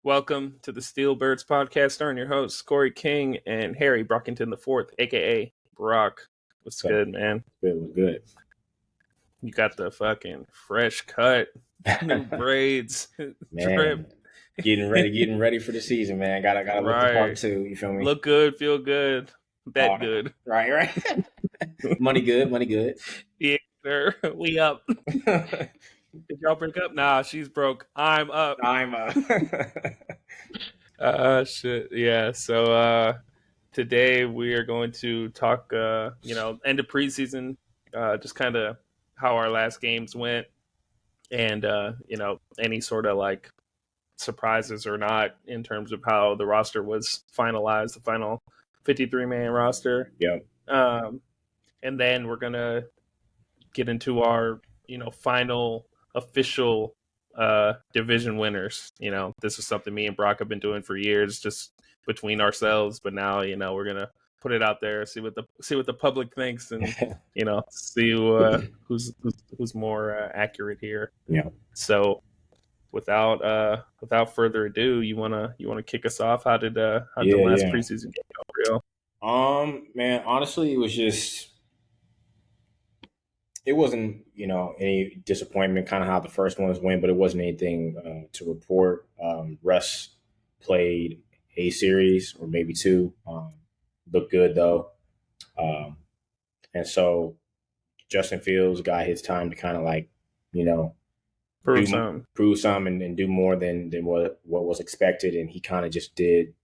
Welcome to the Steelbirds podcast, starring your hosts, Corey King and Harry Brockington IV, a.k.a. Brock. What's good, man? Good. You got the fucking fresh cut, new braids, drip. Man, getting ready for the season, man. Gotta look the part too. You feel me? Look good, feel good, bet good. Right. money good. Yeah, sir. We up. Did y'all break up? Nah, she's broke. I'm up. Shit. Yeah. So today we are going to talk end of preseason, just kind of how our last games went, and any sort of like surprises or not in terms of how the roster was finalized, the final 53-man roster. Yep. And then we're gonna get into our final official division winners. This is something me and Brock have been doing for years, just between ourselves. But now, we're gonna put it out there, see what the public thinks, and see who's more accurate here. Yeah. So, without further ado, you wanna kick us off? How did the last preseason game go, real? Man, honestly, it wasn't, any disappointment, kind of how the first ones went, but it wasn't anything to report. Russ played a series or maybe two. Looked good though. And so Justin Fields got his time to kind of like, prove some and do more than what was expected. And he kind of just did,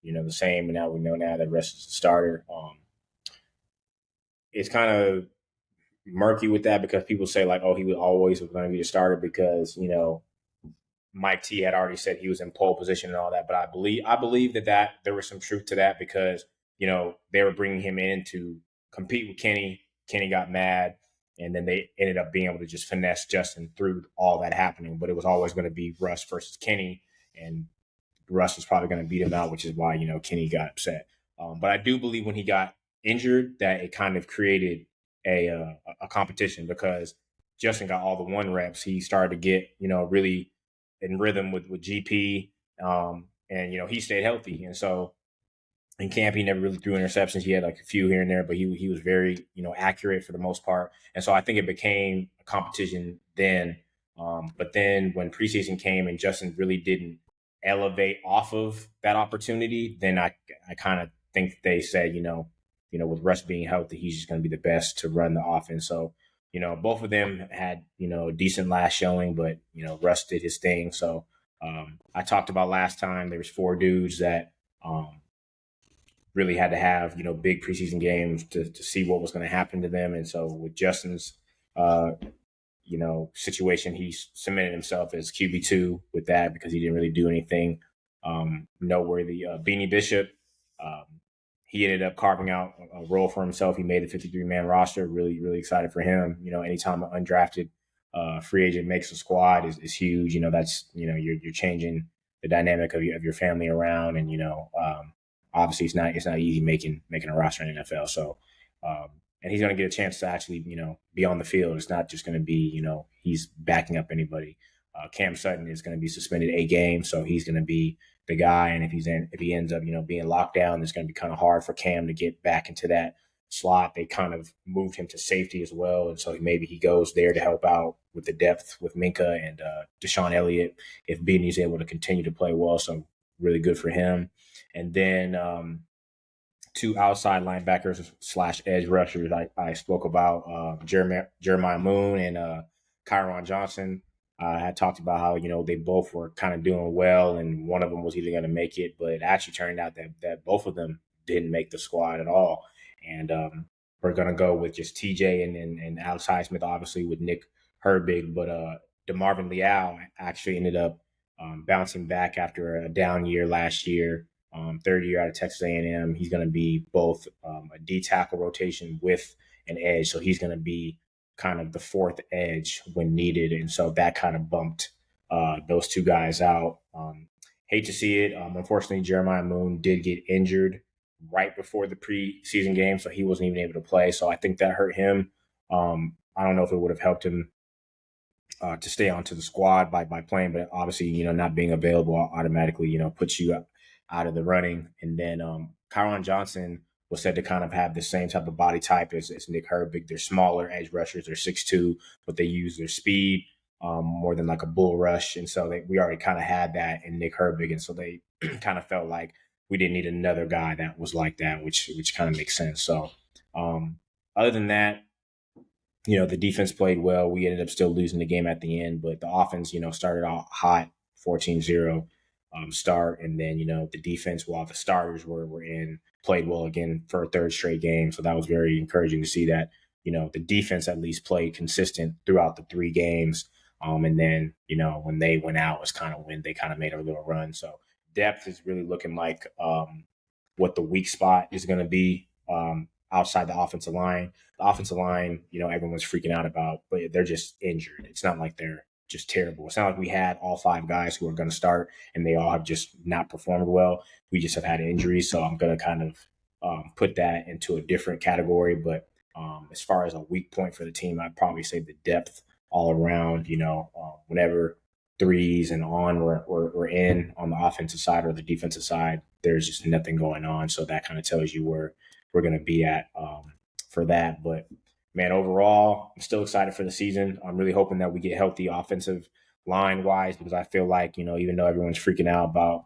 the same. And now we know now that Russ is the starter. It's kind of murky with that because people say like, oh, he was always going to be the starter because, Mike T had already said he was in pole position and all that. But I believe that there was some truth to that because, they were bringing him in to compete with Kenny. Kenny got mad, and then they ended up being able to just finesse Justin through all that happening. But it was always going to be Russ versus Kenny, and Russ was probably going to beat him out, which is why, Kenny got upset. But I do believe when he got injured that it kind of created a competition because Justin got all the one reps. He started to get, really in rhythm with GP, and, he stayed healthy. And so in camp, he never really threw interceptions. He had like a few here and there, but he was very, accurate for the most part. And so I think it became a competition then. But then when preseason came and Justin really didn't elevate off of that opportunity, then I kind of think they said, with Russ being healthy, he's just going to be the best to run the offense. So, both of them had, a decent last showing, but, Russ did his thing. So I talked about last time, there was 4 dudes that really had to have, big preseason games to see what was going to happen to them. And so with Justin's, situation, he cemented himself as QB2 with that because he didn't really do anything noteworthy. Beanie Bishop, he ended up carving out a role for himself. He made the 53-man roster. Really, really excited for him. Anytime an undrafted free agent makes a squad is huge. That's, you're changing the dynamic of your family around. And, obviously it's not easy making a roster in the NFL. So, and he's going to get a chance to actually, be on the field. It's not just going to be, he's backing up anybody. Cam Sutton is going to be suspended 8 games, so he's going to be the guy. And if he ends up, being locked down, it's going to be kind of hard for Cam to get back into that slot. They kind of moved him to safety as well, and so maybe he goes there to help out with the depth with Minka and Deshaun Elliott if Beanie's able to continue to play well. So really good for him. And then 2 outside linebackers / edge rushers I spoke about, Jeremiah Moon and Kyron Johnson. I had talked about how, they both were kind of doing well, and one of them was either going to make it, but it actually turned out that both of them didn't make the squad at all. And we're going to go with just TJ and Alex Highsmith, obviously, with Nick Herbig. But DeMarvin Leal actually ended up bouncing back after a down year last year. 3rd year out of Texas A&M. He's going to be both a D tackle rotation with an edge. So he's going to be kind of the 4th edge when needed. And so that kind of bumped those 2 guys out. Hate to see it. Unfortunately, Jeremiah Moon did get injured right before the preseason game, so he wasn't even able to play. So I think that hurt him. I don't know if it would have helped him to stay onto the squad by playing, but obviously, not being available automatically, puts you out of the running. And then Kyron Johnson was said to kind of have the same type of body type as Nick Herbig. They're smaller edge rushers. They're 6'2", but they use their speed more than like a bull rush. And so we already kind of had that in Nick Herbig. And so they kind of felt like we didn't need another guy that was like that, which kind of makes sense. So other than that, the defense played well. We ended up still losing the game at the end, but the offense, started out hot, 14-0 start. And then, the defense, while the starters were in, played well again for a third straight game. So that was very encouraging to see that, the defense at least played consistent throughout the 3 games. And then, when they went out was kind of when they kind of made a little run. So depth is really looking like what the weak spot is going to be outside the offensive line. The offensive line, everyone's freaking out about, but they're just injured. It's not like they're just terrible. It's not like we had all 5 guys who are going to start and they all have just not performed well. We just have had injuries. So I'm going to kind of put that into a different category. But as far as a weak point for the team, I'd probably say the depth all around, whenever threes and on we're in on the offensive side or the defensive side, there's just nothing going on. So that kind of tells you where we're going to be at for that. But man, overall, I'm still excited for the season. I'm really hoping that we get healthy offensive line wise, because I feel like, even though everyone's freaking out about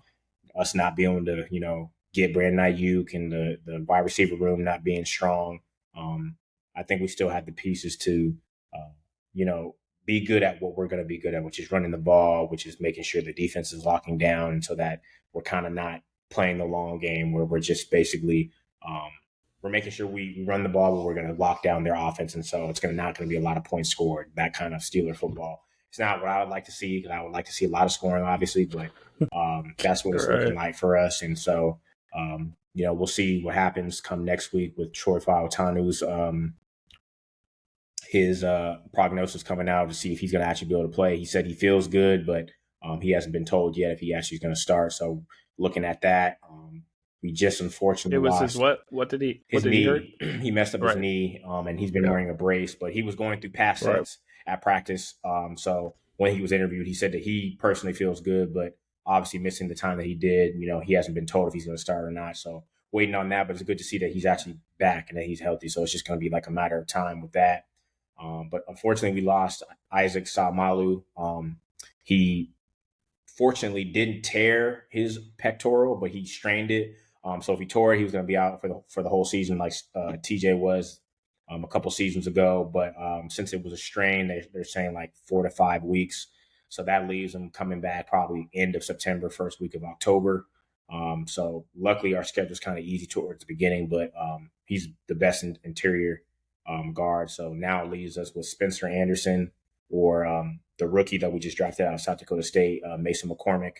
us not being able to, get Brandon Ayuk and the wide receiver room not being strong, I think we still have the pieces to, be good at what we're going to be good at, which is running the ball, which is making sure the defense is locking down so that we're kind of not playing the long game where we're just basically we're making sure we run the ball, but we're going to lock down their offense. And so it's not going to be a lot of points scored, that kind of Steeler football. It's not what I would like to see, because I would like to see a lot of scoring, obviously, but that's what it's looking like for us. And so, we'll see what happens come next week with Troy Fautanu's his prognosis coming out to see if he's going to actually be able to play. He said he feels good, but he hasn't been told yet if he actually is going to start. So looking at that, we just unfortunately lost. His what? What did he? His knee. He hurt? He messed up his knee, and he's been wearing a brace. But he was going through pass sets at practice. So when he was interviewed, he said that he personally feels good, but obviously missing the time that he did. He hasn't been told if he's going to start or not. So waiting on that. But it's good to see that he's actually back and that he's healthy. So it's just going to be like a matter of time with that. But unfortunately, we lost Isaac Samalu. He fortunately didn't tear his pectoral, but he strained it. So if he tore it, he was going to be out for the whole season, like TJ was a couple seasons ago. But since it was a strain, they're saying like 4 to 5 weeks. So that leaves him coming back probably end of September, first week of October. So luckily, our schedule is kind of easy towards the beginning, but he's the best interior guard. So now it leaves us with Spencer Anderson or the rookie that we just drafted out of South Dakota State, Mason McCormick.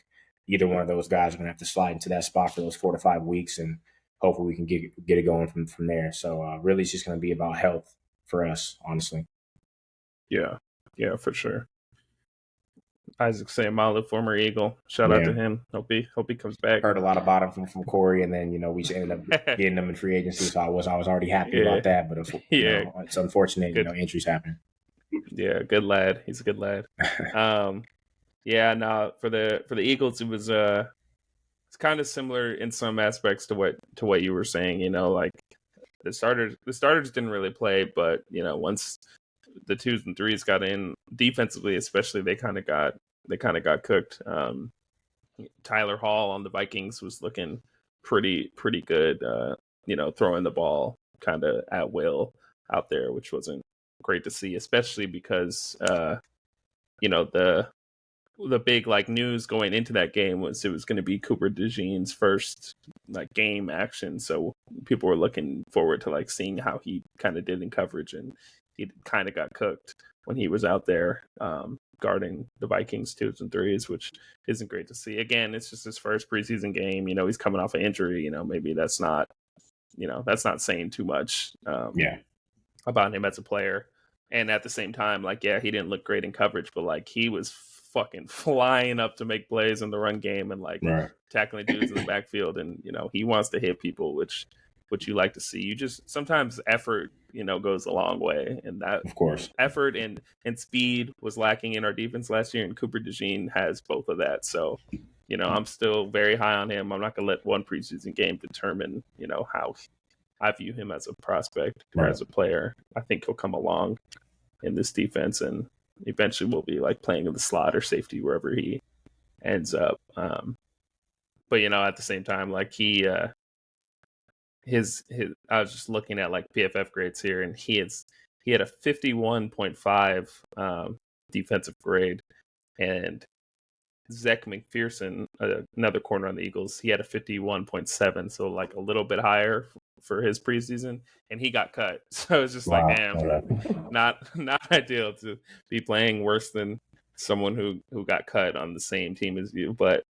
Either one of those guys are going to have to slide into that spot for those 4 to 5 weeks, and hopefully we can get it going from there. So really, it's just going to be about health for us, honestly. Yeah, for sure. Isaac Seumalo, former Eagle. Shout out to him. Hope he comes back. Heard a lot about him from Corey, and then we just ended up getting him in free agency. So I was already happy about that. But it's unfortunate, injuries happen. Yeah, good lad. He's a good lad. For the Eagles, it was it's kind of similar in some aspects to what you were saying. Like the starters didn't really play, but once the 2s and 3s got in defensively, especially, they kind of got cooked. Tyler Hall on the Vikings was looking pretty good. Throwing the ball kind of at will out there, which wasn't great to see, especially because the big news going into that game was it was going to be Cooper DeJean's first game action, so people were looking forward to seeing how he kind of did in coverage, and he kind of got cooked when he was out there guarding the Vikings 2s and 3s, which isn't great to see. Again, it's just his first preseason game. He's coming off an injury. Maybe that's not saying too much about him as a player. And at the same time, he didn't look great in coverage, but he was fucking flying up to make plays in the run game and tackling dudes in the backfield. And, he wants to hit people, which what you like to see. You just sometimes effort, goes a long way, and that Of course. effort and speed was lacking in our defense last year, and Cooper DeJean has both of that. So, I'm still very high on him. I'm not going to let one preseason game determine, how I view him as a prospect or as a player. I think he'll come along in this defense, and eventually will be like playing in the slot or safety wherever he ends up. But at the same time, like he his I was just looking at like PFF grades here, and he had a 51.5 defensive grade, and Zach McPherson, another corner on the Eagles, he had a 51.7, so like a little bit higher for his preseason, and he got cut. So it's just like, damn, not ideal to be playing worse than someone who got cut on the same team as you. But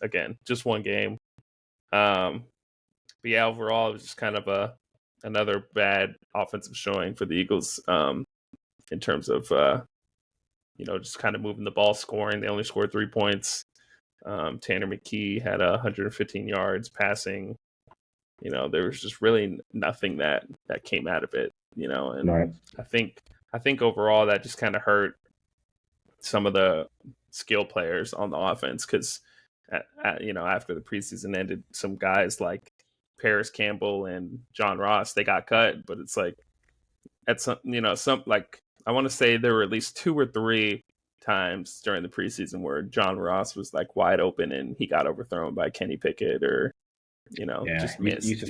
again, just one game. But yeah, overall, it was just kind of another bad offensive showing for the Eagles in terms of just kind of moving the ball, scoring. They only scored 3 points. Tanner McKee had 115 yards passing. There was just really nothing that came out of it. And Right. I think overall that just kind of hurt some of the skill players on the offense, because after the preseason ended, some guys like Paris Campbell and John Ross, they got cut, but it's like at some like I want to say there were at least 2 or 3 times during the preseason where John Ross was like wide open and he got overthrown by Kenny Pickett or just missed. Used to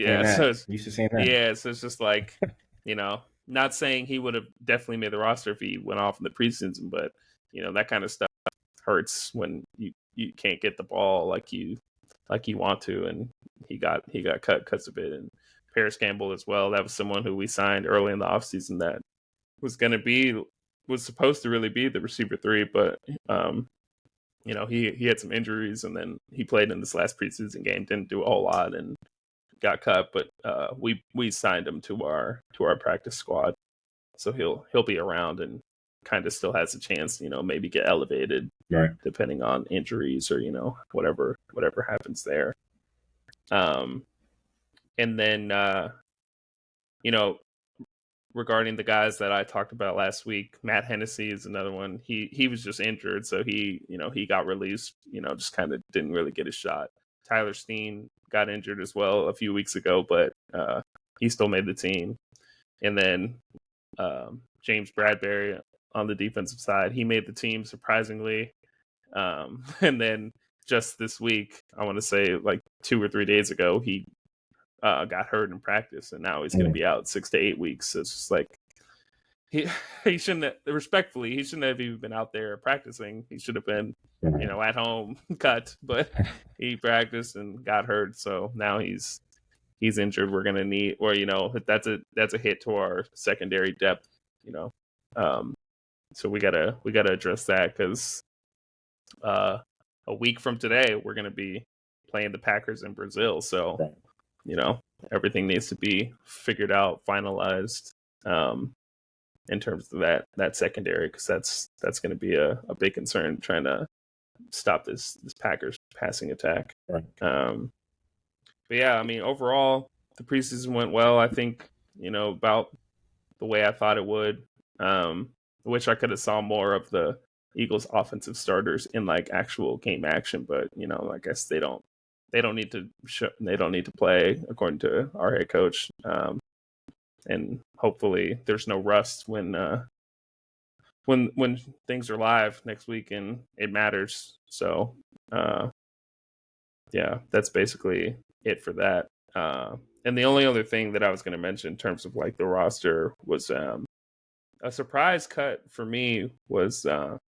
saying that. Yeah, so it's just like not saying he would have definitely made the roster if he went off in the preseason, but that kind of stuff hurts when you can't get the ball like you want to, and he got cut because of it. And Paris Campbell as well, that was someone who we signed early in the offseason that was supposed to really be the receiver 3, but he had some injuries, and then he played in this last preseason game, didn't do a whole lot, and got cut. But we signed him to our practice squad, so he'll be around and kind of still has a chance, maybe get elevated, right, depending on injuries or whatever happens there. And then regarding the guys that I talked about last week, Matt Hennessy is another one. He was just injured, so he got released. Just kind of didn't really get a shot. Tyler Steen got injured as well a few weeks ago, but he still made the team. And then James Bradbury on the defensive side, he made the team surprisingly. And then just this week, I want to say like 2 or 3 days ago, he got hurt in practice, and now he's going to be out 6 to 8 weeks. So it's just like he shouldn't have, respectfully, he shouldn't have even been out there practicing. He should have been at home cut, but he practiced and got hurt, so now he's injured. We're going to need, or that's a hit to our secondary depth. So we gotta address that, because a week from today we're going to be playing the Packers in Brazil. So everything needs to be figured out, finalized, in terms of that secondary, because that's going to be a big concern, trying to stop this Packers passing attack. Right. But yeah, I mean, overall the preseason went well. I think about the way I thought it would. Wish I could have saw more of the Eagles offensive starters in like actual game action, but I guess they don't need to play, according to our head coach. And hopefully there's no rust when things are live next week and it matters. So yeah, that's basically it for that. And the only other thing that I was going to mention in terms of like the roster was a surprise cut for me was the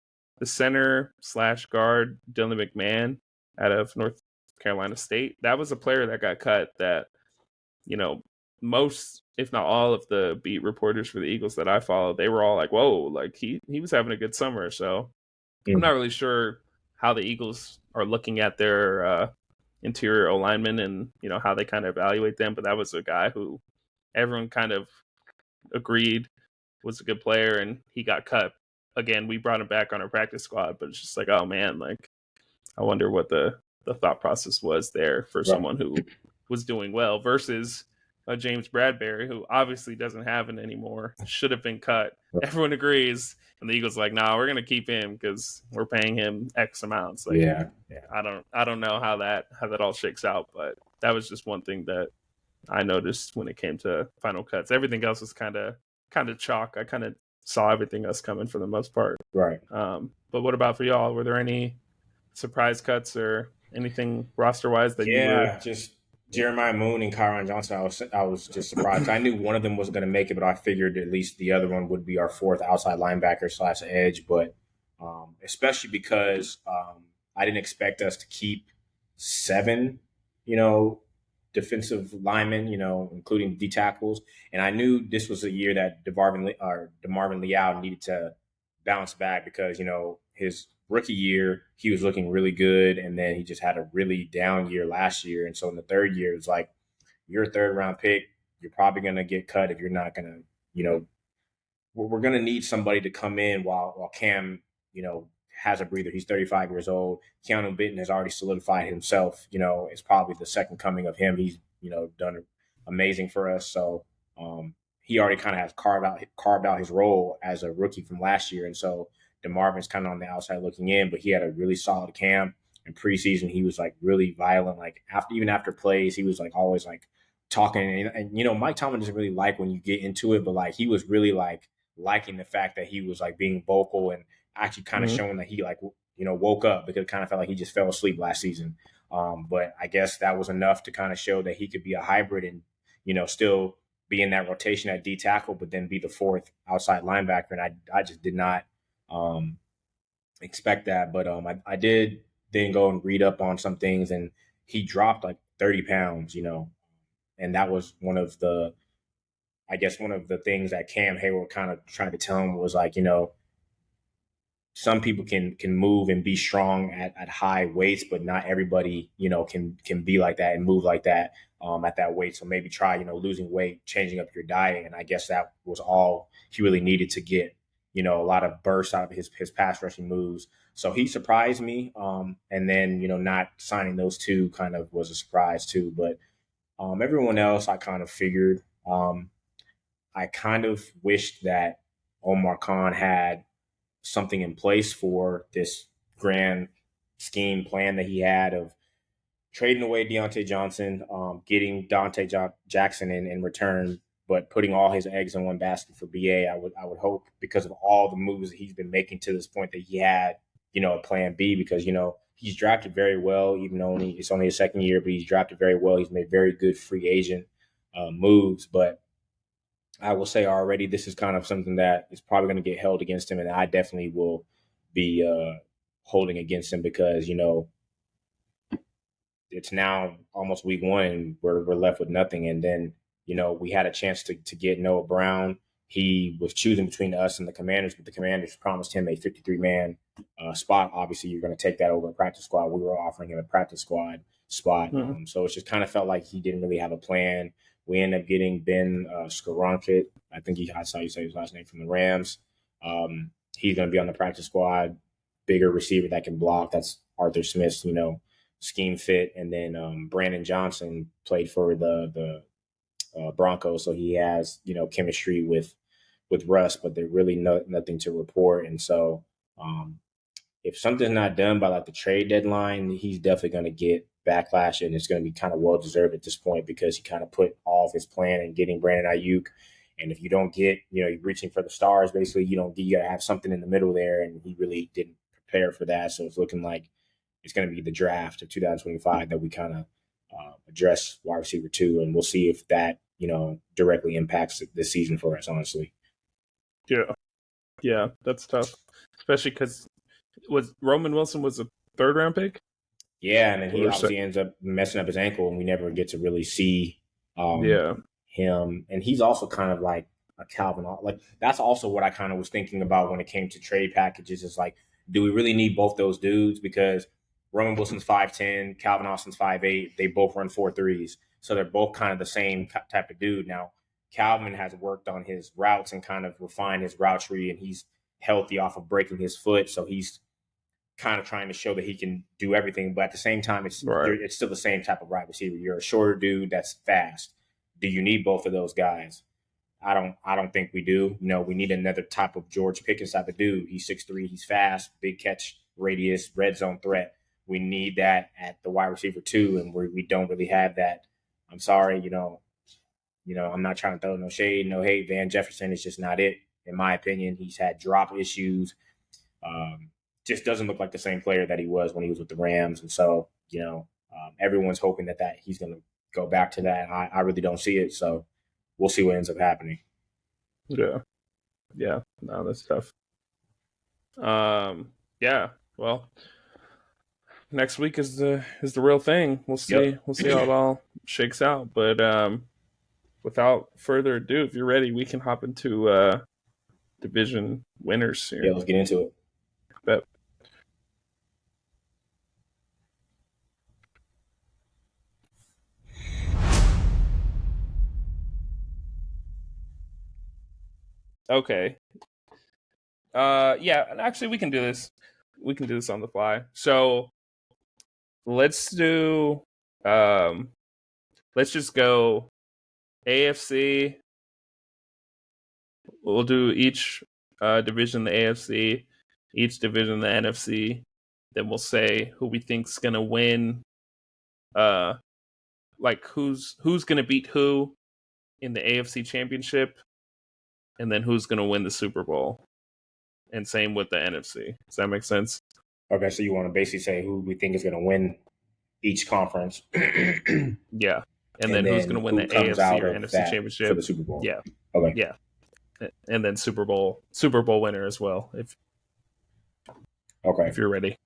center / guard Dylan McMahon out of North Carolina State. That was a player that got cut that most, if not all, of the beat reporters for the Eagles that I follow, they were all like, whoa, like he was having a good summer. So I'm not really sure how the Eagles are looking at their interior O-linemen and how they kind of evaluate them, but that was a guy who everyone kind of agreed was a good player, and he got cut. Again, we brought him back on our practice squad, but it's just like, oh man, like I wonder what the thought process was there for someone who was doing well versus James Bradbury, who obviously doesn't have it anymore, should have been cut. Everyone agrees, and the Eagles like, nah, we're gonna keep him because we're paying him X amounts. Like, Yeah. I don't know how that all shakes out, but that was just one thing that I noticed when it came to final cuts. Everything else was kind of chalk. I kind of saw everything else coming for the most part. Right. But what about for y'all? Were there any surprise cuts or anything roster wise that you were? Yeah, just Jeremiah Moon and Kyron Johnson. I was just surprised. I knew one of them was going to make it, but I figured at least the other one would be our fourth outside linebacker / edge. But especially because I didn't expect us to keep 7, defensive linemen, including D tackles. And I knew this was a year that DeMarvin Leal needed to bounce back because his rookie year, he was looking really good, and then he just had a really down year last year. And so in the third year, it's like, you're a third round pick. You're probably going to get cut if you're not going to, we're going to need somebody to come in while Cam, has a breather. He's 35 years old. Keanu Benton has already solidified himself. It's probably the second coming of him. He's, done amazing for us. So he already kind of has carved out his role as a rookie from last year. And so DeMarvin's kind of on the outside looking in, but he had a really solid camp. In preseason, he was like really violent. Like after plays, he was like always like talking. And Mike Tomlin doesn't really like when you get into it, but like he was really like liking the fact that he was like being vocal and actually kind of showing that he like woke up, because it kind of felt like he just fell asleep last season. But I guess that was enough to kind of show that he could be a hybrid and still be in that rotation at D tackle, but then be the fourth outside linebacker. And I just did not expect that. But I did then go and read up on some things, and he dropped like 30 pounds, and that was one of the things that Cam Hayward kind of tried to tell him was like, some people can move and be strong at high weights, but not everybody, can be like that and move like that at that weight. So maybe try, losing weight, changing up your diet. And I guess that was all he really needed to get, a lot of bursts out of his pass rushing moves. So he surprised me. And then, not signing those two kind of was a surprise too. But everyone else I kind of figured. I kind of wished that Omar Khan had something in place for this grand scheme plan that he had of trading away Deontay Johnson, getting Dante Jackson in return, but putting all his eggs in one basket for BA. I would hope, because of all the moves that he's been making to this point, that he had, a plan B, because, he's drafted very well, even though it's only his second year, but he's drafted very well. He's made very good free agent moves, but I will say already, this is kind of something that is probably going to get held against him, and I definitely will be holding against him, because it's now almost week 1 and we're left with nothing. And then we had a chance to get Noah Brown. He was choosing between us and the Commanders, but the Commanders promised him a 53-man spot. Obviously, you're going to take that over a practice squad. We were offering him a practice squad spot, so it just kind of felt like he didn't really have a plan. We ended up getting Ben Skoronket. I think I saw you say his last name, from the Rams. He's going to be on the practice squad. Bigger receiver that can block. That's Arthur Smith's, scheme fit. And then Brandon Johnson played for the Broncos, so he has chemistry with Russ, but they're really nothing to report. And so if something's not done by like the trade deadline, he's definitely going to get backlash, and it's going to be kind of well deserved at this point, because he kind of put all of his plan in getting Brandon Ayuk. And if you don't get, you're reaching for the stars, basically, you got to have something in the middle there. And he really didn't prepare for that. So it's looking like it's going to be the draft of 2025 that we kind of address wide receiver 2. And we'll see if that, directly impacts this season for us, honestly. Yeah, that's tough, especially because Roman Wilson was a 3rd round pick. Yeah, and then he obviously ends up messing up his ankle, and we never get to really see him. And he's also kind of like a Calvin. Like, that's also what I kind of was thinking about when it came to trade packages. Is like, do we really need both those dudes? Because Roman Wilson's 5'10", Calvin Austin's 5'8". They both run 4.3s, so they're both kind of the same type of dude. Now, Calvin has worked on his routes and kind of refined his route tree, and he's healthy off of breaking his foot, so he's kind of trying to show that he can do everything. But at the same time, it's still the same type of wide receiver. You're a shorter dude that's fast. Do you need both of those guys? I don't think we do. We need another type of George Pickens type of dude. He's 6'3", he's fast, big catch radius, red zone threat. We need that at the wide receiver too, and we don't really have that. I'm sorry, I'm not trying to throw no shade, no hate. Van Jefferson is just not it, in my opinion. He's had drop issues. Just doesn't look like the same player that he was when he was with the Rams, and so everyone's hoping that he's going to go back to that. I really don't see it, so we'll see what ends up happening. Yeah. No, that's tough. Yeah. Well, next week is the real thing. We'll see. Yep. We'll see how it all shakes out. But without further ado, if you're ready, we can hop into division winners here. Yeah, let's get into it. Bet. Okay. Yeah, and actually we can do this. We can do this on the fly. So let's do let's just go AFC. We'll do each division the AFC, each division the NFC. Then we'll say who we think's gonna win. Like who's gonna beat who in the AFC Championship, and then who's gonna win the Super Bowl. And same with the NFC. Does that make sense? Okay, so you want to basically say who we think is going to win each conference. Yeah. And then who's going to win the AFC or NFC Championship for the Super Bowl? Yeah. Okay. Yeah. And then Super Bowl winner as well. If you're ready.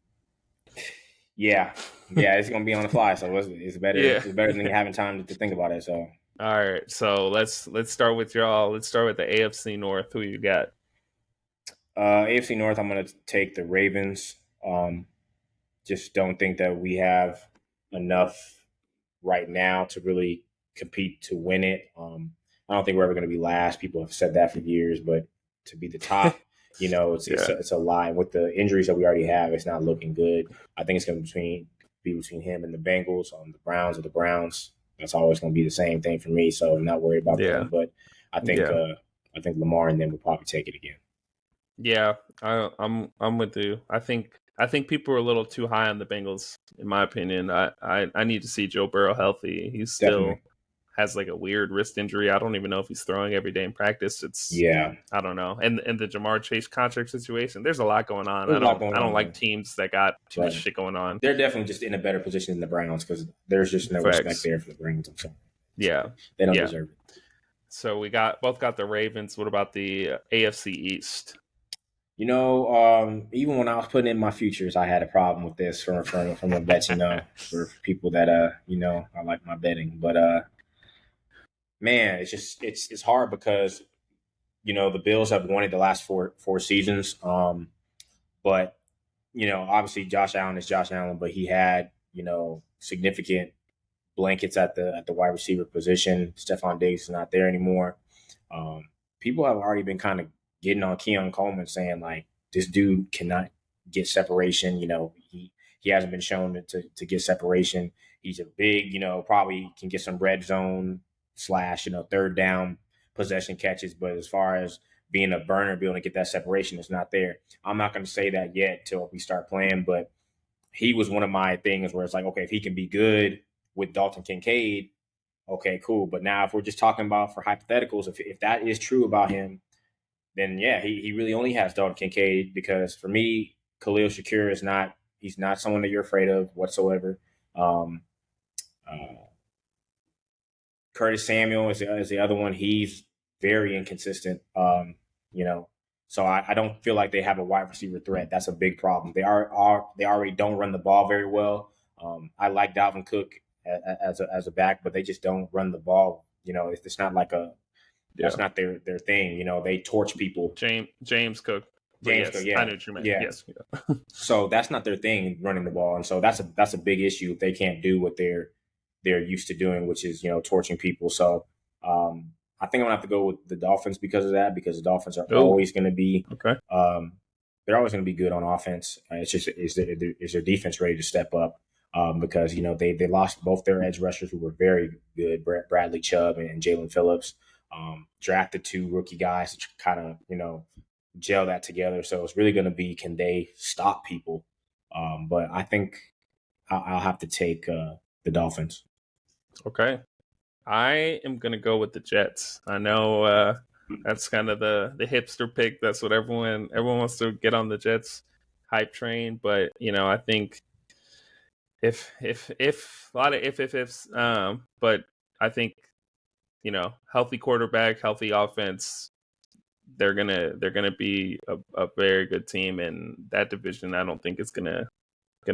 Yeah, it's going to be on the fly, so it's better. Yeah. It's better than having time to think about it. So. All right, so let's start with y'all. Let's start with the AFC North. Who you got? AFC North, I'm going to take the Ravens. Just don't think that we have enough right now to really compete to win it. I don't think we're ever going to be last. People have said that for years, but to be the top, it's a lie. With the injuries that we already have, it's not looking good. I think it's going to be between him and the Bengals. The Browns are the Browns. That's always going to be the same thing for me, so I'm not worried about them. But I think Lamar and them will probably take it again. Yeah, I'm with you. I think people are a little too high on the Bengals, in my opinion. I need to see Joe Burrow healthy. He still has like a weird wrist injury. I don't even know if he's throwing every day in practice. I don't know. And the Jamar Chase contract situation, there's a lot going on. I don't like teams that got too much shit going on. They're definitely just in a better position than the Browns because there's just no respect there for the Browns. Yeah, they don't deserve it. So we both got the Ravens. What about the AFC East? Even when I was putting in my futures, I had a problem with this from a bet, for people that, I like my betting. But, man, it's hard because, the Bills have won it the last four seasons. But, obviously Josh Allen is Josh Allen, but he had, significant blankets at the wide receiver position. Stephon Diggs is not there anymore. People have already been kind of getting on Keon Coleman saying like this dude cannot get separation. He hasn't been shown to get separation. He's a big, probably can get some red zone / third down possession catches. But as far as being a burner, being able to get that separation, it's not there. I'm not going to say that yet till we start playing. But he was one of my things where it's like, okay, if he can be good with Dalton Kincaid, okay, cool. But now if we're just talking about for hypotheticals, if that is true about him, then yeah, he really only has Dalton Kincaid because for me, Khalil Shakir he's not someone that you're afraid of whatsoever. Curtis Samuel is the other one. He's very inconsistent. So I don't feel like they have a wide receiver threat. That's a big problem. They already don't run the ball very well. I like Dalvin Cook as a back, but they just don't run the ball. It's not like that's not their thing. They torch people. James Cook. Cook, yeah. I know what you meant. Yeah. Yes. So that's not their thing, running the ball. And so that's a big issue if they can't do what they're used to doing, which is, torching people. So I think I'm gonna have to go with the Dolphins because of that, because the Dolphins are always gonna be they're always gonna be good on offense. It's just is their defense ready to step up? because they lost both their edge rushers who were very good, Bradley Chubb and Jalen Phillips. Drafted 2 rookie guys to kind of gel that together. So it's really going to be, can they stop people? But I think I'll have to take the Dolphins. Okay. I am going to go with the Jets. I know that's kind of the hipster pick. That's what everyone wants to get on the Jets hype train. But, I think if a lot of ifs, but I think, healthy quarterback, healthy offense, they're gonna be a very good team, and that division I don't think is gonna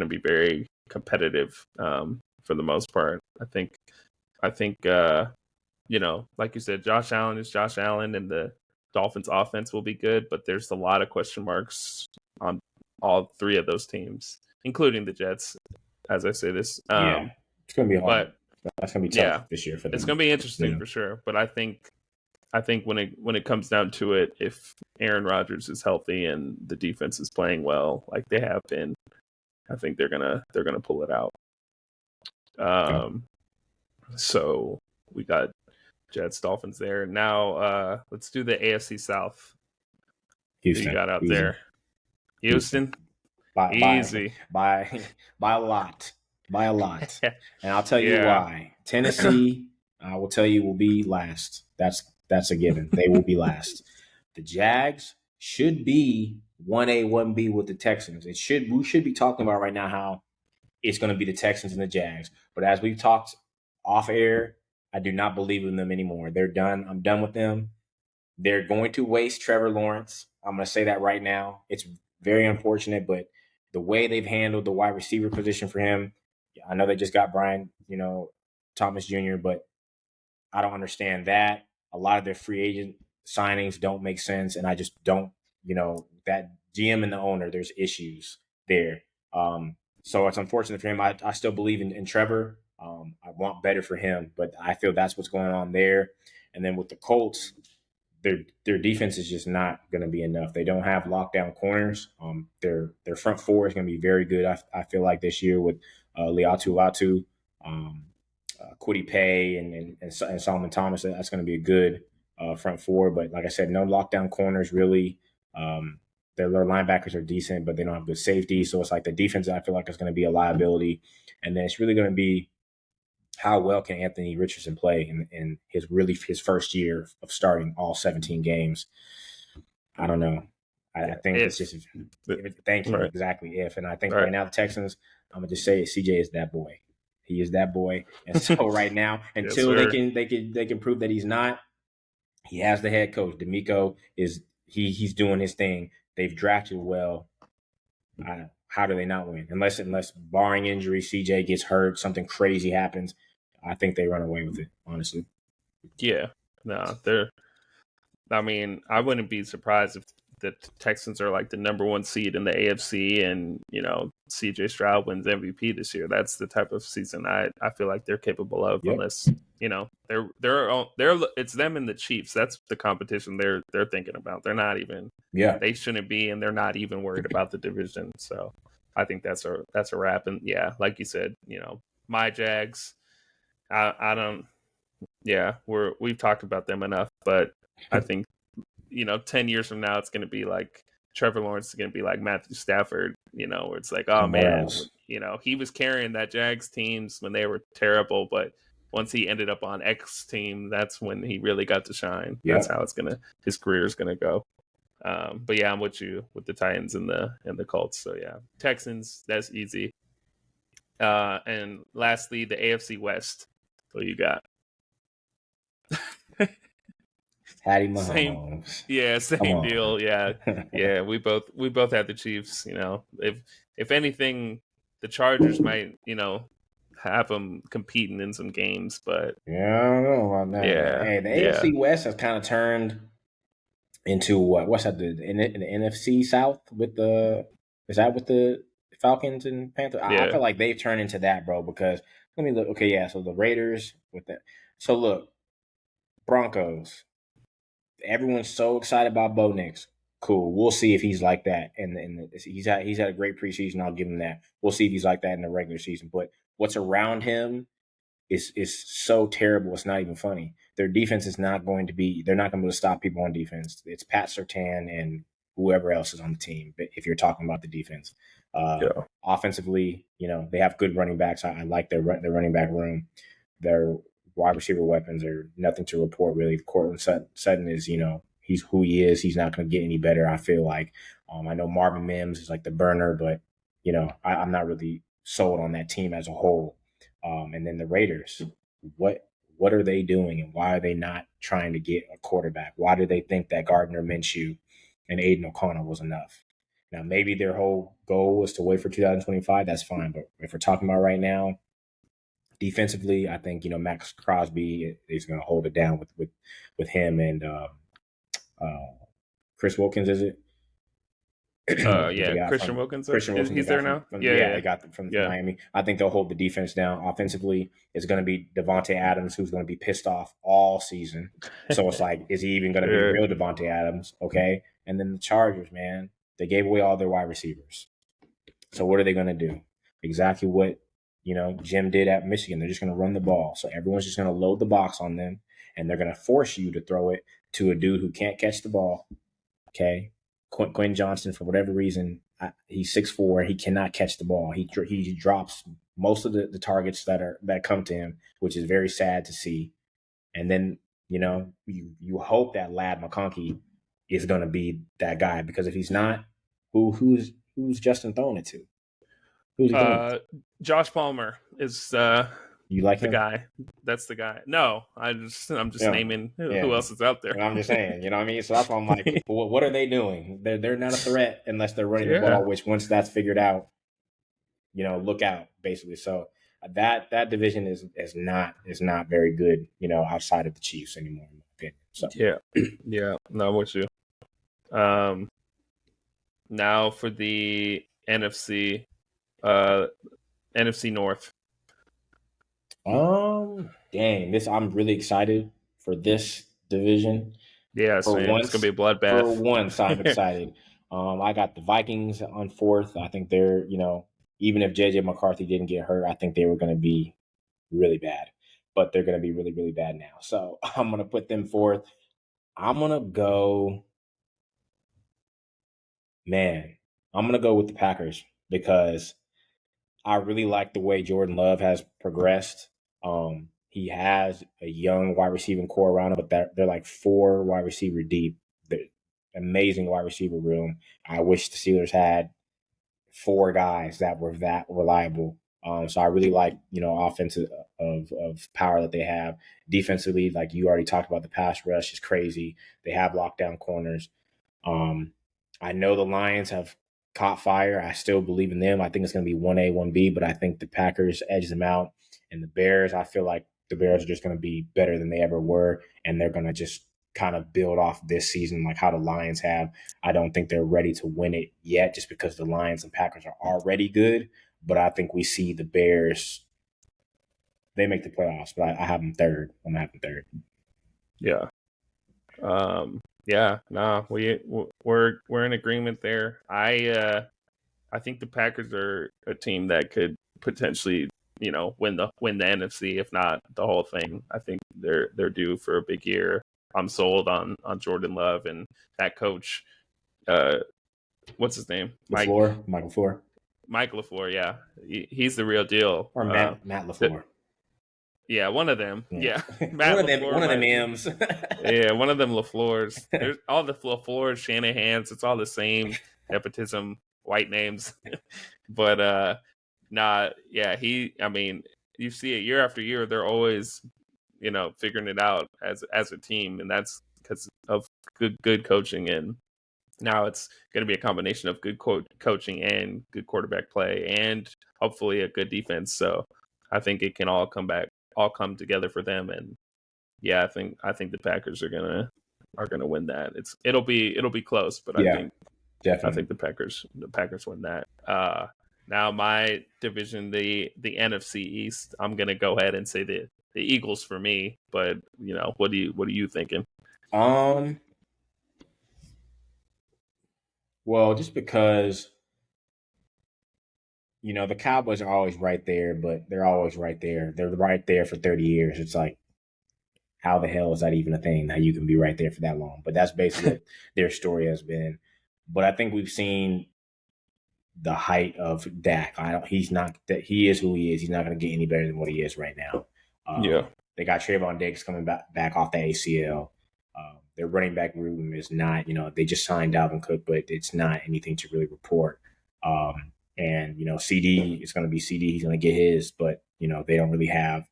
be very competitive for the most part. I think like you said, Josh Allen is Josh Allen, and the Dolphins offense will be good, but there's a lot of question marks on all 3 of those teams, including the Jets. As I say this, it's gonna be hard. But that's gonna be tough this year for them. It's gonna be interesting for sure. But I think when it comes down to it, if Aaron Rodgers is healthy and the defense is playing well, like they have been, I think they're gonna pull it out. So we got Jets, Dolphins there. Now let's do the AFC South. Houston. Who you got out there? Houston. Easy. By a lot. And I'll tell you why. Tennessee, I will tell you, will be last. That's a given. They will be last. The Jags should be 1A, 1B with the Texans. We should be talking about right now how it's going to be the Texans and the Jags. But as we've talked off air, I do not believe in them anymore. They're done. I'm done with them. They're going to waste Trevor Lawrence. I'm going to say that right now. It's very unfortunate, but the way they've handled the wide receiver position for him, I know they just got Brian, Thomas Jr., but I don't understand that. A lot of their free agent signings don't make sense, and I just don't, that GM and the owner, there's issues there. So it's unfortunate for him. I still believe in Trevor. I want better for him, but I feel that's what's going on there. And then with the Colts, their defense is just not going to be enough. They don't have lockdown corners. Their front 4 is going to be very good. I feel like this year with Liatu Latu, Kwity Paye, and Solomon Thomas, that's going to be a good front 4. But like I said, no lockdown corners really. Their linebackers are decent, but they don't have good safety. So it's like the defense, I feel like, is going to be a liability. And then it's really going to be how well can Anthony Richardson play in his first year of starting all 17 games. I don't know. I think it's just thank you. Right. Exactly. And I think right now the Texans, I'm gonna just say it, CJ is that boy. He is that boy. And so right now, until they can prove that he's not, he has the head coach. D'Amico he's doing his thing. They've drafted well. How do they not win? Unless barring injury, CJ gets hurt, something crazy happens, I think they run away with it, honestly. Yeah. No, I wouldn't be surprised if the Texans are like the number 1 seed in the AFC and, CJ Stroud wins MVP this year. That's the type of season I feel like they're capable of, unless, they're it's them and the Chiefs. That's the competition they're thinking about. They're not even, they shouldn't be, and they're not even worried about the division. So I think that's a wrap. And yeah, like you said, my Jags, I don't, we've talked about them enough, but I think, 10 years from now, it's going to be like Trevor Lawrence is going to be like Matthew Stafford, where it's like, oh man, he was carrying that Jags teams when they were terrible, but once he ended up on X team, that's when he really got to shine. Yep. That's how his career is going to go. But yeah, I'm with you with the Titans and the Colts. So yeah, Texans, that's easy. And lastly, the AFC West. What you got? Patty Mahomes. Same deal. Yeah. Yeah. We both had the Chiefs. If anything, the Chargers might, have them competing in some games, but I don't know about that. Yeah. Hey, the AFC West has kind of turned into what's that in the NFC South with the Falcons and Panthers? Yeah. I feel like they've turned into that, bro, because let me look. Okay, yeah, so the Raiders with that. So look, Broncos. Everyone's so excited about Bo Nix. Cool. We'll see if he's like that. And he's had a great preseason. I'll give him that. We'll see if he's like that in the regular season. But what's around him is so terrible. It's not even funny. Their defense is not going to be. They're not going to be able to stop people on defense. It's Pat Surtain and whoever else is on the team. But if you're talking about the defense, offensively, they have good running backs. I like their running back room. Their wide receiver weapons are nothing to report really. Cortland Sutton is he's who he is. He's not going to get any better. I feel like. I know Marvin Mims is like the burner, but I'm not really sold on that team as a whole. And then the Raiders, what are they doing, and why are they not trying to get a quarterback? Why do they think that Gardner Minshew and Aiden O'Connell was enough? Now, maybe their whole goal was to wait for 2025. That's fine. But if we're talking about right now, defensively, I think Max Crosby is going to hold it down with him and Chris Wilkins. Is it? Christian Wilkins. Christian Wilkins, he's there now. They got them from Miami. I think they'll hold the defense down. Offensively, it's going to be Devontae Adams, who's going to be pissed off all season. So it's like, is he even going to be real Devontae Adams? Okay, and then the Chargers, man, they gave away all their wide receivers. So what are they going to do? Exactly what Jim did at Michigan. They're just going to run the ball. So everyone's just going to load the box on them, and they're going to force you to throw it to a dude who can't catch the ball. Okay. Quentin Johnston, for whatever reason, he's 6'4". He cannot catch the ball. He drops most of the targets that come to him, which is very sad to see. And then you hope that Ladd McConkey is going to be that guy, because if he's not, who's Justin throwing it to? Who's he throwing it to? Josh Palmer is. You like the him? guy? That's the guy. No, I'm just naming who else is out there. I'm just saying, you know what I mean? So that's why I'm like, what are they doing? They're not a threat unless they're running the ball, which once that's figured out, look out, basically. So that division is not very good, outside of the Chiefs anymore, in my opinion. So no, I'm with you. Now for the NFC North. I'm really excited for this division. Yeah, it's gonna be a bloodbath. For once, I'm excited. I got the Vikings on fourth. I think they're, even if JJ McCarthy didn't get hurt, I think they were going to be really bad. But they're going to be really, really bad now. So I'm going to put them fourth. I'm going to go with the Packers, because I really like the way Jordan Love has progressed. He has a young wide receiving core around him, but they're like 4 wide receiver deep. They're amazing wide receiver room. I wish the Steelers had 4 guys that were that reliable. So I really like, offensive of power that they have. Defensively, like you already talked about, the pass rush is crazy. They have lockdown corners. I know the Lions have caught fire. I still believe in them. I think it's going to be 1A, 1B, but I think the Packers edge them out. And the Bears, I feel like the Bears are just going to be better than they ever were, and they're going to just kind of build off this season like how the Lions have. I don't think they're ready to win it yet, just because the Lions and Packers are already good, but I think we see the Bears, they make the playoffs, but I have them third. I'm going to have them third. Yeah. We're in agreement there. I think the Packers are a team that could potentially, win the NFC, if not the whole thing. I think they're due for a big year. I'm sold on Jordan Love and that coach. What's his name? Michael LaFleur. Mike LaFleur, yeah, he's the real deal. Or Matt LaFleur. Yeah, one of them. Yeah, one of them M's. Yeah, one of them LaFleurs. There's all the LaFleurs, Shanahans. It's all the same nepotism, white names. But you see it year after year. They're always, figuring it out as a team, and that's because of good coaching. And now it's going to be a combination of good coaching and good quarterback play, and hopefully a good defense. So I think it can all come together for them. And yeah, I think the Packers are gonna win that. It'll be close, but yeah, I think definitely. I think the Packers win that. Now my division, the NFC East, I'm gonna go ahead and say the Eagles for me. But what are you thinking? Well, just because the Cowboys are always right there, but they're always right there. They're right there for 30 years. It's like, how the hell is that even a thing? How you can be right there for that long? But that's basically what their story has been. But I think we've seen the height of Dak. He's not that he is who he is. He's not going to get any better than what he is right now. Yeah. They got Trayvon Diggs coming back off the ACL. Their running back room is not, they just signed Dalvin Cook, but it's not anything to really report. And CD is going to be CD. He's going to get his, but they don't really have,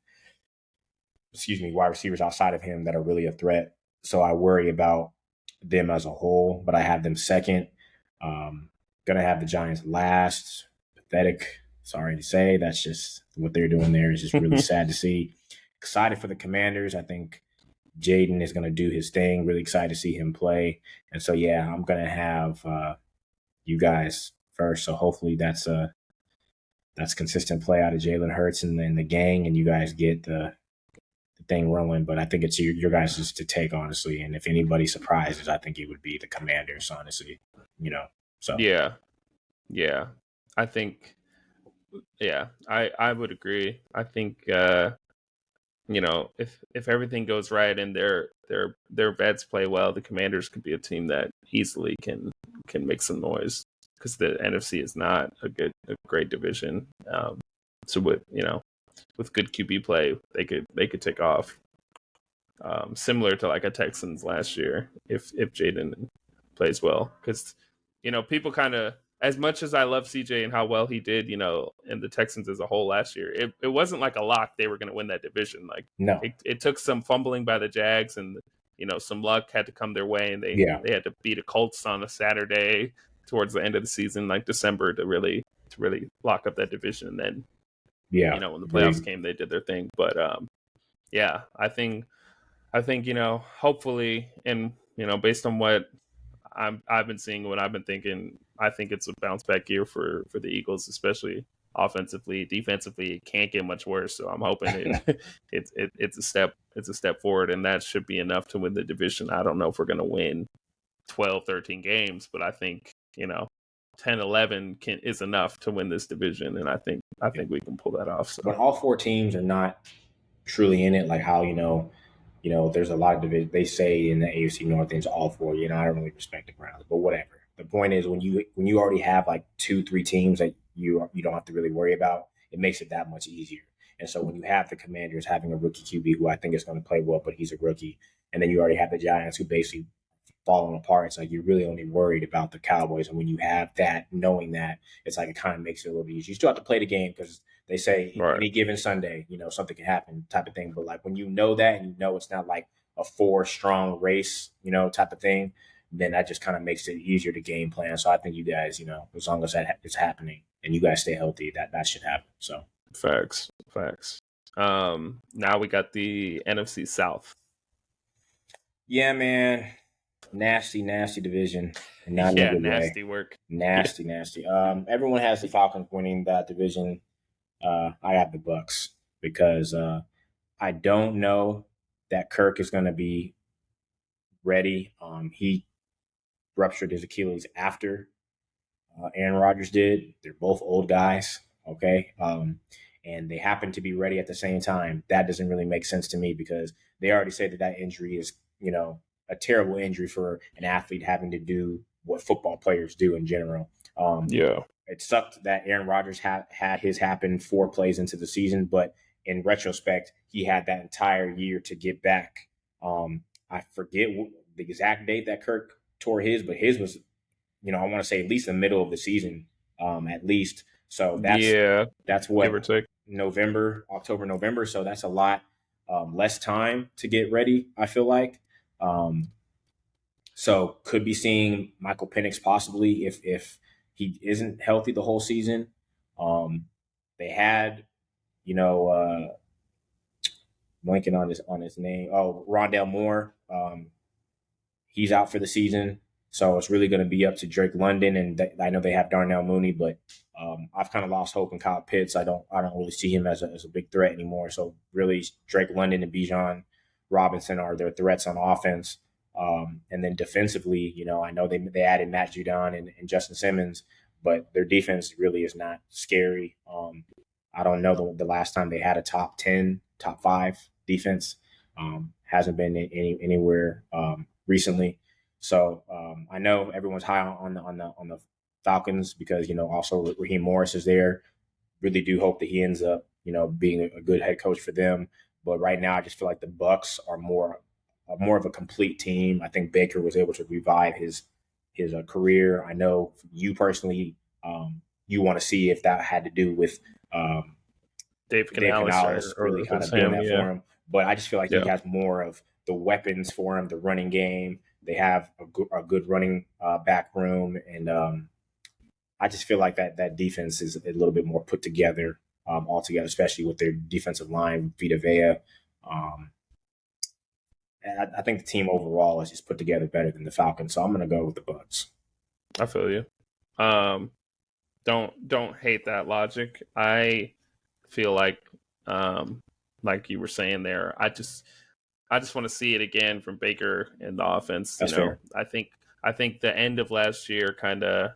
wide receivers outside of him that are really a threat. So I worry about them as a whole, but I have them second. Gonna have the Giants last. Pathetic. Sorry to say. That's just what they're doing there. Is just really sad to see. Excited for the Commanders. I think Jaden is going to do his thing. Really excited to see him play. And so, yeah, I'm going to have you guys first. So hopefully that's consistent play out of Jalen Hurts and then the gang, and you guys get the thing rolling. But I think it's your guys' to take, honestly. And if anybody surprises, I think it would be the Commanders, honestly. So Yeah. I think, I would agree. I think, if everything goes right and their vets play well, the Commanders could be a team that easily can make some noise, because the NFC is not a great division. So with good QB play, they could take off. Similar to like a Texans last year, if Jaden plays well, because people kind of, as much as I love CJ and how well he did, and the Texans as a whole last year, it wasn't like a lock they were going to win that division. Like, no, it took some fumbling by the Jags, and some luck had to come their way, and they had to beat the Colts on a Saturday towards the end of the season, like December, to really lock up that division. And then when the playoffs came, they did their thing. But I think hopefully, and based on what I've been seeing, what I've been thinking, I think it's a bounce back year for the Eagles, especially offensively. Defensively, it can't get much worse. So I'm hoping it's a step forward, and that should be enough to win the division. I don't know if we're going to win 12, 13 games, but I think 10, 11 is enough to win this division, and I think we can pull that off. So when all four teams are not truly in it, like how there's a lot of division. They say in the AFC North, it's all four. I don't really respect the Browns, but whatever. The point is, when you already have like 2-3 teams that you don't have to really worry about, it makes it that much easier. And so when you have the Commanders having a rookie QB who I think is going to play well, but he's a rookie, and then you already have the Giants who basically falling apart, it's like you're really only worried about the Cowboys. And when you have that, knowing that, it's like it kind of makes it a little easier. You still have to play the game because they say any given Sunday, something can happen type of thing. But like when you know that and it's not like a 4-strong race, type of thing, then that just kind of makes it easier to game plan. So I think you guys, as long as that is happening and you guys stay healthy, that should happen. So facts. Now we got the NFC South. Yeah, man. Nasty division. Not in a good nasty way. Work. Nasty. Everyone has the Falcons winning that division. I have the Bucks because I don't know that Kirk is going to be ready. He ruptured his Achilles after Aaron Rodgers did. They're both old guys, okay? And they happen to be ready at the same time. That doesn't really make sense to me because they already said that injury is, a terrible injury for an athlete having to do what football players do in general. It sucked that Aaron Rodgers had his happen 4 plays into the season, but in retrospect, he had that entire year to get back. I forget the exact date that Kirk tore his, but his was, I want to say at least the middle of the season, at least. So that's what, give or take. October, November. So that's a lot less time to get ready, I feel like. So could be seeing Michael Penix possibly if he isn't healthy the whole season. They had, blanking on his name. Oh, Rondale Moore. He's out for the season. So it's really going to be up to Drake London, and I know they have Darnell Mooney, but I've kind of lost hope in Kyle Pitts. I don't really see him as a big threat anymore. So really, Drake London and Bijan Robinson are their threats on offense. And then defensively, I know they added Matt Judon and Justin Simmons, but their defense really is not scary. I don't know the last time they had a top 10, top 5 defense. Hasn't been anywhere recently. So I know everyone's high on the Falcons because also Raheem Morris is there. Really do hope that he ends up being a good head coach for them. But right now, I just feel like the Bucs are more of a complete team. I think Baker was able to revive his career. I know you personally, you want to see if that had to do with Dave Dave Canales Canales or really if kind it's of doing him. that Yeah. for him. But I just feel like he Yeah. has more of the weapons for him, the running game. They have a good running back room, and I just feel like that defense is a little bit more put together altogether, especially with their defensive line, Vita Vea. And I think the team overall is just put together better than the Falcons, so I'm going to go with the Bucs. I feel you. Don't hate that logic. I feel like you were saying there. I just want to see it again from Baker and the offense. That's fair. I think the end of last year kind of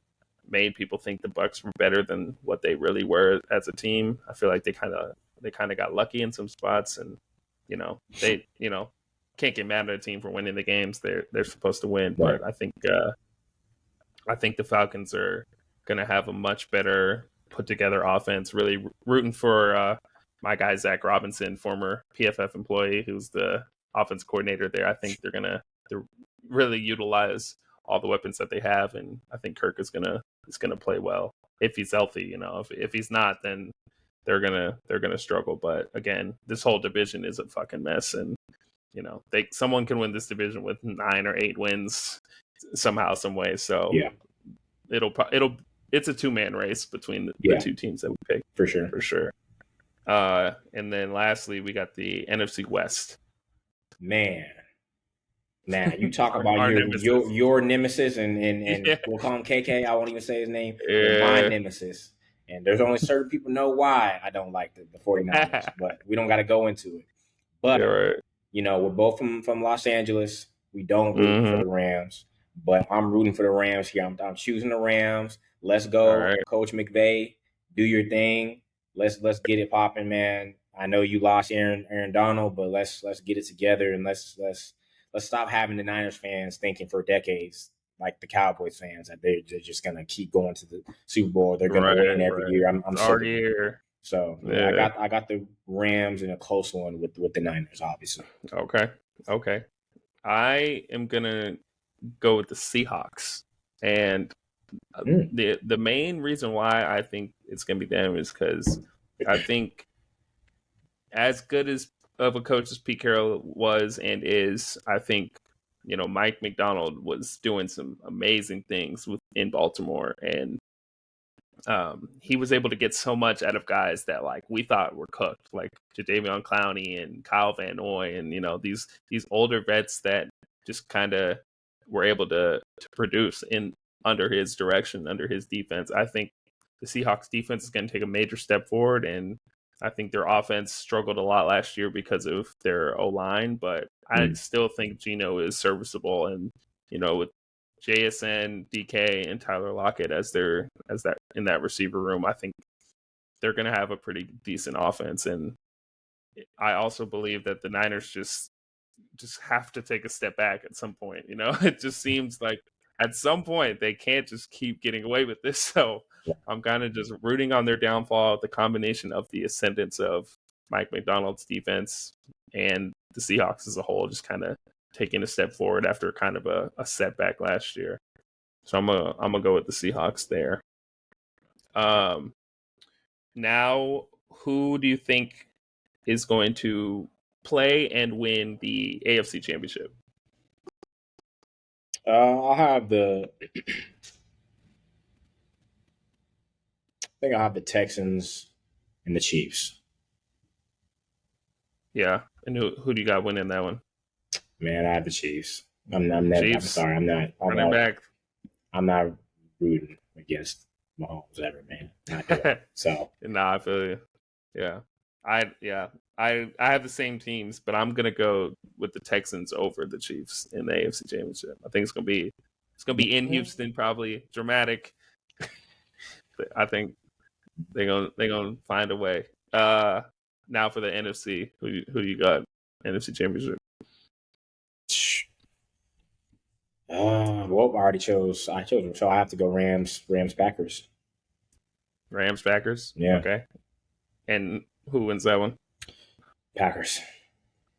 made people think the Bucs were better than what they really were as a team. I feel like they kind of got lucky in some spots, and they can't get mad at a team for winning the games they're supposed to win. Right. But I think the Falcons are going to have a much better put together offense. Really rooting for my guy Zach Robinson, former PFF employee, who's the offense coordinator there. I think they're gonna really utilize all the weapons that they have, and I think Kirk is gonna play well if he's healthy. If he's not, then they're gonna struggle. But again, this whole division is a fucking mess, and someone can win this division with 9 or 8 wins somehow, some way. So yeah, it's a 2-man race between the two teams that we pick for sure. For sure. And then lastly, we got the NFC West. Man, now you talk about nemesis. your nemesis, and Yeah. we'll call him KK. I won't even say his name. Yeah. My nemesis. And there's only certain people know why I don't like the 49ers, but we don't got to go into it. But right. We're both from Los Angeles. We don't root for the Rams, but I'm rooting for the Rams here. I'm choosing the Rams. Let's go, right. Coach McVay. Do your thing. Let's get it popping, man. I know you lost Aaron Donald, but let's get it together, and let's stop having the Niners fans thinking for decades like the Cowboys fans that they're just gonna keep going to the Super Bowl. They're gonna win every year. I'm sick of it. So I got the Rams in a close one with the Niners, obviously. Okay. I am gonna go with the Seahawks, and the main reason why I think it's gonna be them is because I think as good as of a coach as Pete Carroll was and is, I think Mike McDonald was doing some amazing things in Baltimore, and he was able to get so much out of guys that we thought were cooked, like Jadeveon Clowney and Kyle Van Noy, and these older vets that just kind of were able to produce under his direction, under his defense. I think the Seahawks defense is going to take a major step forward, and I think their offense struggled a lot last year because of their O-line, but I still think Geno is serviceable, and with JSN, DK, and Tyler Lockett as that in that receiver room, I think they're going to have a pretty decent offense. And I also believe that the Niners just have to take a step back at some point. It just seems like at some point they can't just keep getting away with this. So I'm kind of just rooting on their downfall, the combination of the ascendance of Mike McDonald's defense and the Seahawks as a whole, just kind of taking a step forward after kind of a setback last year. So I'm gonna go with the Seahawks there. Now, who do you think is going to play and win the AFC Championship? I'll have the. I think I'll have the Texans and the Chiefs. Yeah, and who do you got winning that one? Man, I have the Chiefs. I'm sorry. I'm not rooting against Mahomes ever, man. Not doing it. So nah, I feel you. Yeah. I have the same teams, but I'm gonna go with the Texans over the Chiefs in the AFC Championship. I think it's gonna be in Houston, probably dramatic. But I think they're gonna find a way. Now for the NFC, who do you got? NFC Championship. Well, I already chose. I chose them, so I have to go Rams. Rams, Packers. Rams, Packers. Yeah, Okay. And who wins that one? Packers.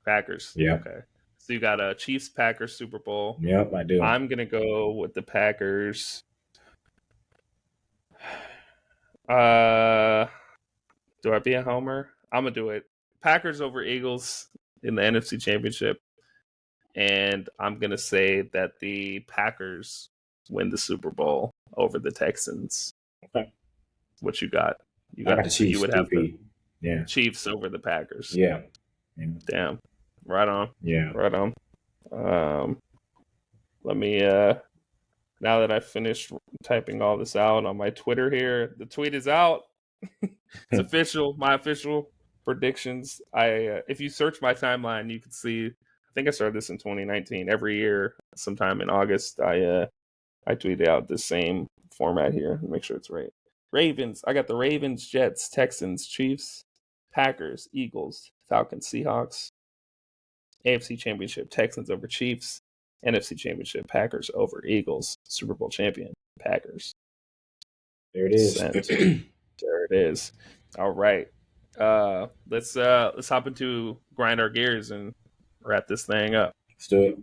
Packers. Yeah. Okay. So you got a Chiefs Packers Super Bowl. Yep, I do. I'm gonna go with the Packers. Do I be a homer? I'm gonna do it. Packers over Eagles in the NFC Championship, and I'm gonna say that the Packers win the Super Bowl over the Texans. Okay. What you got? I got the Chiefs. You would have the Yeah. Chiefs over the Packers. Yeah. Damn. Right on. Yeah. Right on. Let me now that I finished typing all this out on my Twitter here, the tweet is out. It's official. My official predictions. If you search my timeline, you can see. I think I started this in 2019. Every year, sometime in August, I tweeted out the same format here. Make sure it's right. Ravens. I got the Ravens, Jets, Texans, Chiefs, Packers, Eagles, Falcons, Seahawks. AFC Championship, Texans over Chiefs. NFC Championship, Packers over Eagles. Super Bowl champion, Packers. There it is. There it is. All right. Let's hop into grind our gears and wrap this thing up. Let's do it.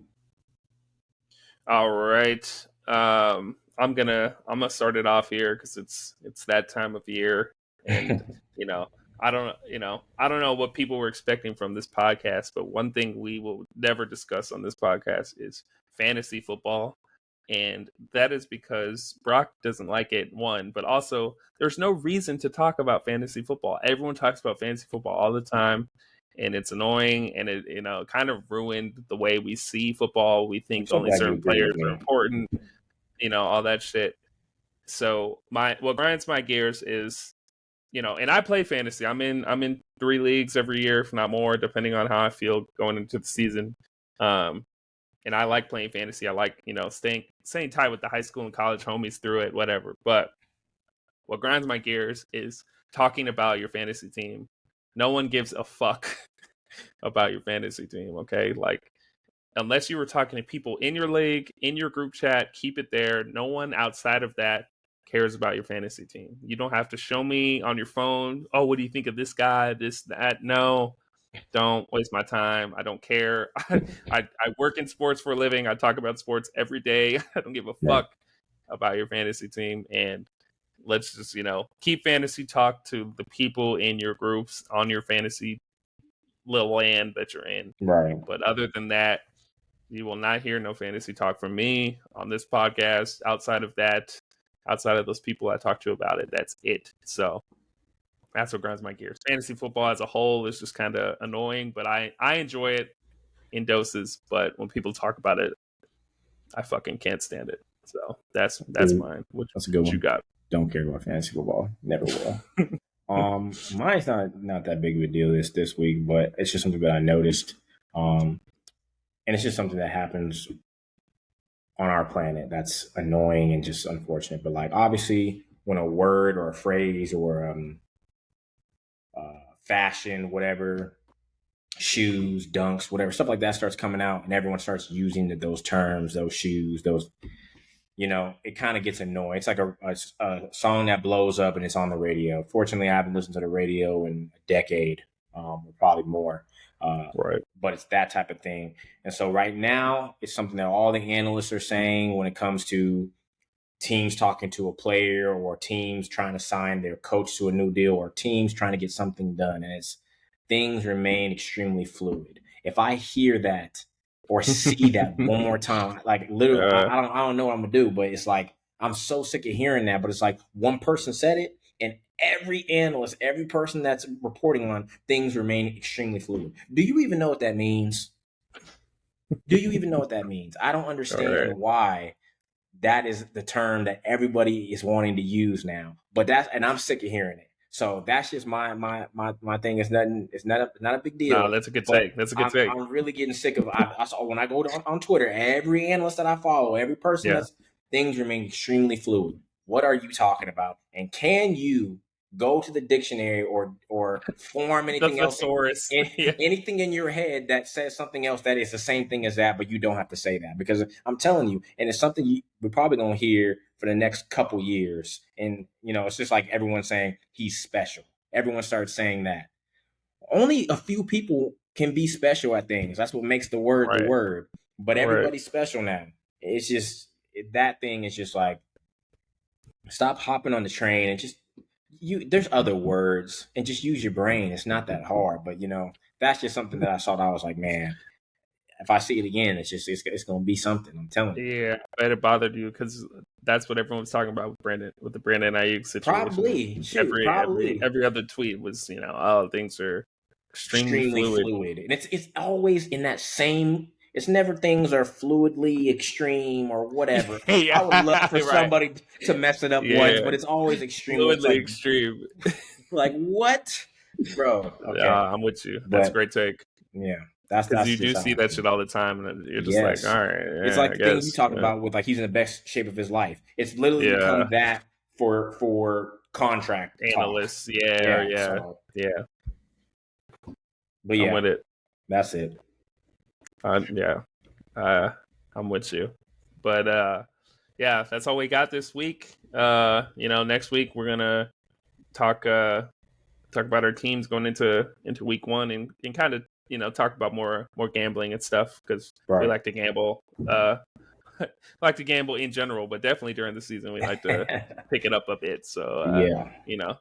All right. I'm gonna start it off here because it's that time of year, and I don't know what people were expecting from this podcast, but one thing we will never discuss on this podcast is fantasy football. And that is because Brock doesn't like it, one, but also there's no reason to talk about fantasy football. Everyone talks about fantasy football all the time, and it's annoying, and it kind of ruined the way we see football. We think only certain players are important, all that shit. So what grinds my gears is, and I play fantasy. I'm in 3 leagues every year, if not more, depending on how I feel going into the season. And I like playing fantasy. I like, staying tight with the high school and college homies through it, whatever. But what grinds my gears is talking about your fantasy team. No one gives a fuck about your fantasy team, okay? Like, unless you were talking to people in your league, in your group chat, keep it there. No one outside of that cares about your fantasy team. You don't have to show me on your phone, oh, what do you think of this guy, this, that? No. Don't waste my time. I don't care. I work in sports for a living. I talk about sports every day. I don't give a fuck about your fantasy team. And let's just, keep fantasy talk to the people in your groups on your fantasy little land that you're in. Right. But other than that, you will not hear no fantasy talk from me on this podcast. Outside of those people I talk to about it, that's it. So that's what grinds my gears. Fantasy football as a whole is just kind of annoying, but I enjoy it in doses. But when people talk about it, I fucking can't stand it. So that's mine. That's a good one. You got? Don't care about fantasy football. Never will. Mine's not that big of a deal this week, but it's just something that I noticed. And it's just something that happens on our planet that's annoying and just unfortunate. But like, obviously, when a word or a phrase or fashion, whatever, shoes, dunks, whatever, stuff like that starts coming out, and everyone starts using those terms, those shoes, those, it kind of gets annoying. It's like a song that blows up and it's on the radio. Fortunately, I haven't listened to the radio in a decade, or probably more. Right. But it's that type of thing. And so right now, it's something that all the analysts are saying when it comes to teams talking to a player or teams trying to sign their coach to a new deal or teams trying to get something done. And things remain extremely fluid. If I hear that or see that one more time, like literally, I don't know what I'm gonna do, but it's like, I'm so sick of hearing that, but it's like one person said it and every analyst, every person that's reporting on things remain extremely fluid. Do you even know what that means? I don't understand why that is the term that everybody is wanting to use now, and I'm sick of hearing it. So that's just my thing. It's nothing. It's not a big deal. No, that's a good But take. That's a good take. I'm really getting sick of. I saw when I go on Twitter, every analyst that I follow, every person Yeah. that's things remain extremely fluid. What are you talking about? And can you go to the dictionary or form The anything else? thesaurus. Yeah. Anything in your head that says something else that is the same thing as that, but you don't have to say that, because I'm telling you, and it's something we're probably gonna hear for the next couple years. And it's just like everyone saying he's special. Everyone starts saying that. Only a few people can be special at things. That's what makes the word the Right. word. But Right. everybody's special now. It's just that thing is just like, stop hopping on the train and just there's other words, and just use your brain. It's not that hard. But that's just something that I saw that I was like, man, if I see it again, it's gonna be something. I'm telling you. Yeah, I bet it bothered you because that's what everyone was talking about with the Brandon Ayuk situation. Probably. Every other tweet was, oh, things are extremely fluid. And it's always in that same. It's never things are fluidly extreme or whatever. Yeah, I would love for right. somebody to mess it up once, but it's always extremely fluidly extreme. Like what, bro? Okay, I'm with you. That's a great take. Yeah, that's because you do see that shit all the time, and you're just like, all right. Yeah, it's like the things you talk about with like he's in the best shape of his life. It's literally become that for contract analysts. Talk. Yeah. But yeah, I'm with it. That's it. I'm with you. But that's all we got this week. Next week we're gonna talk about our teams going into week one, and kind of talk about more gambling and stuff, because we like to gamble. Like to gamble in general, but definitely during the season we like to pick it up a bit. So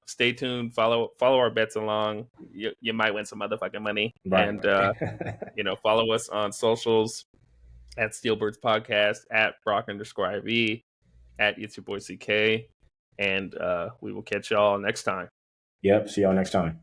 stay tuned. Follow our bets along. You might win some motherfucking money. Right. And follow us on socials at Steelbirds Podcast, at Brock_IV, at It's Your Boy CK, and we will catch y'all next time. Yep. See y'all next time.